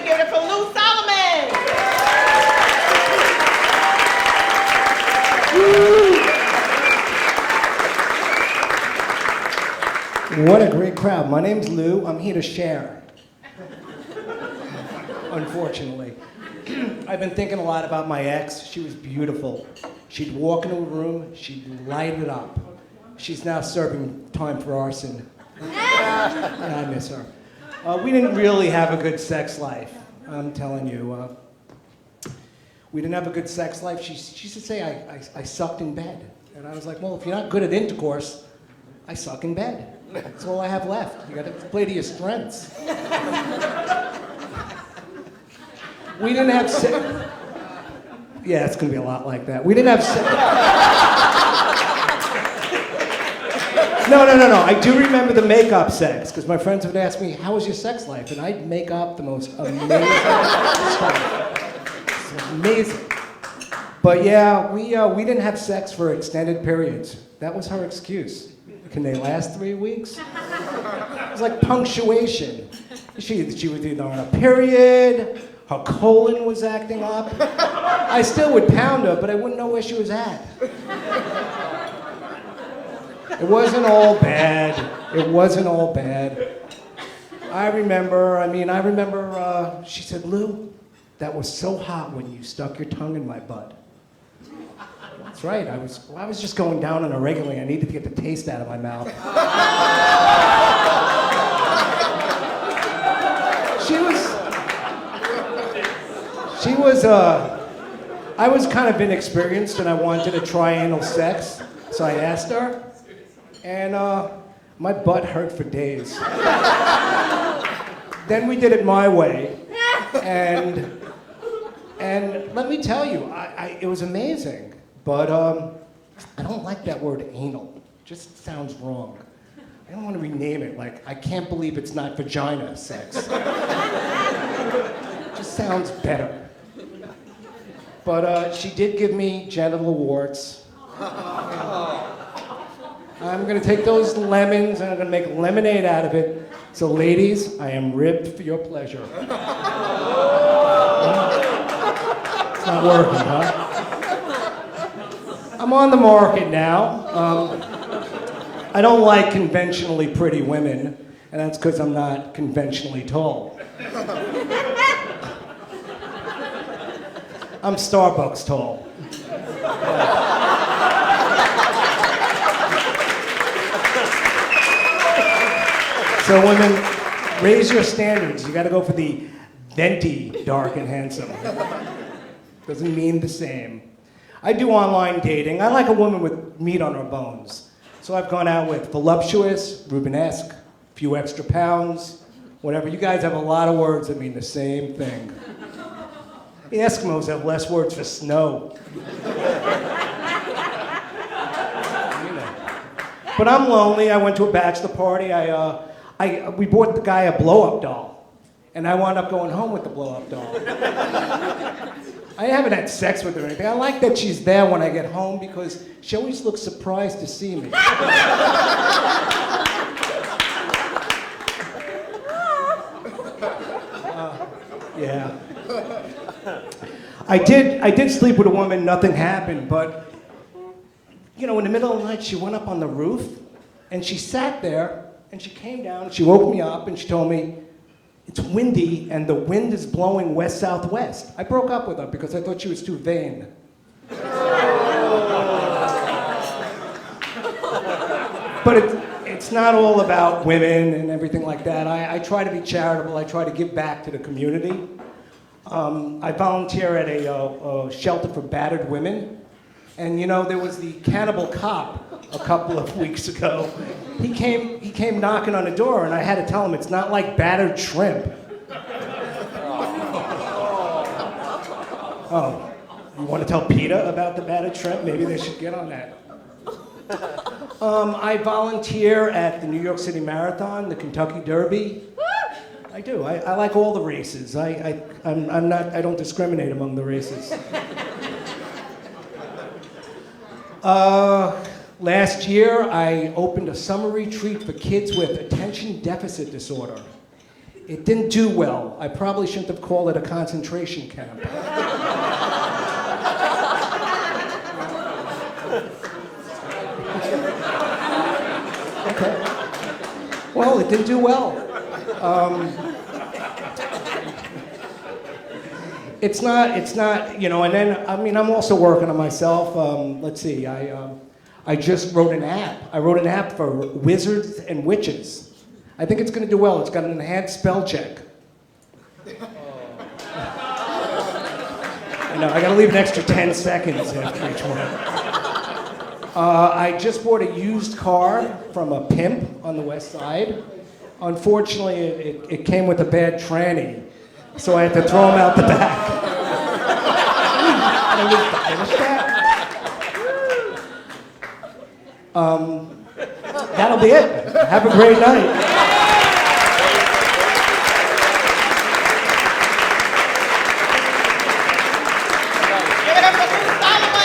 give it up for Lou Solomon. What a great crowd. My name's Lou. I'm here to share. Unfortunately. I've been thinking a lot about my ex. She was beautiful. She'd walk into a room, she'd light it up. She's now serving time for arson. And I miss her. We didn't really have a good sex life. I'm telling you. We didn't have a good sex life. She used to say I sucked in bed. And I was like, well, if you're not good at intercourse, I suck in bed. That's all I have left. You gotta play to your strengths. We didn't have sex. Yeah, it's gonna be a lot like that. We didn't have sex. No. I do remember the make-up sex, because my friends would ask me, how was your sex life? And I'd make up the most amazing stuff. It's amazing. But yeah, we didn't have sex for extended periods. That was her excuse. Can they last 3 weeks? It was like punctuation. She was either on a period, her colon was acting up. I still would pound her, but I wouldn't know where she was at. It wasn't all bad. It wasn't all bad. I remember, she said, Lou, that was so hot when you stuck your tongue in my butt. That's right, I was just going down on her regularly. I needed to get the taste out of my mouth. I was kind of inexperienced and I wanted to try anal sex, so I asked her, and my butt hurt for days. Then we did it my way, and let me tell you, it was amazing, but I don't like that word anal. It just sounds wrong. I don't want to rename it, like, I can't believe it's not vagina sex. It just sounds better. But she did give me genital warts. I'm gonna take those lemons and I'm gonna make lemonade out of it. So ladies, I am ribbed for your pleasure. It's not working, huh? I'm on the market now. I don't like conventionally pretty women, and that's because I'm not conventionally tall. I'm Starbucks tall. So women, raise your standards. You gotta go for the venti, dark and handsome. Doesn't mean the same. I do online dating. I like a woman with meat on her bones. So I've gone out with voluptuous, Rubenesque, few extra pounds, whatever. You guys have a lot of words that mean the same thing. The Eskimos have less words for snow. But I'm lonely. I went to a bachelor party. We bought the guy a blow-up doll. And I wound up going home with the blow-up doll. I haven't had sex with her or anything. I like that she's there when I get home because she always looks surprised to see me. Yeah. I did sleep with a woman, nothing happened, but in the middle of the night she went up on the roof and she sat there and she came down, she woke me up and she told me, it's windy and the wind is blowing west-southwest. I broke up with her because I thought she was too vain. But it's not all about women and everything like that. I try to be charitable, I try to give back to the community. I volunteer at a shelter for battered women. And there was the cannibal cop a couple of weeks ago. He came knocking on the door and I had to tell him it's not like battered shrimp. Oh, you want to tell PETA about the battered shrimp? Maybe they should get on that. I volunteer at the New York City Marathon, the Kentucky Derby. I do. I like all the races. I don't discriminate among the races. Last year, I opened a summer retreat for kids with attention deficit disorder. It didn't do well. I probably shouldn't have called it a concentration camp. Okay. Well, it didn't do well. It's not, you know, and then, I mean, I'm also working on myself. Let's see, I just wrote an app. I wrote an app for wizards and witches. I think it's going to do well. It's got an enhanced spell check. I know, I got to leave an extra 10 seconds after each one. I just bought a used car from a pimp on the west side. Unfortunately, it came with a bad tranny, so I had to throw him out the back. And I was finished that. That'll be it. Have a great night. Give it up for Lou Solomon.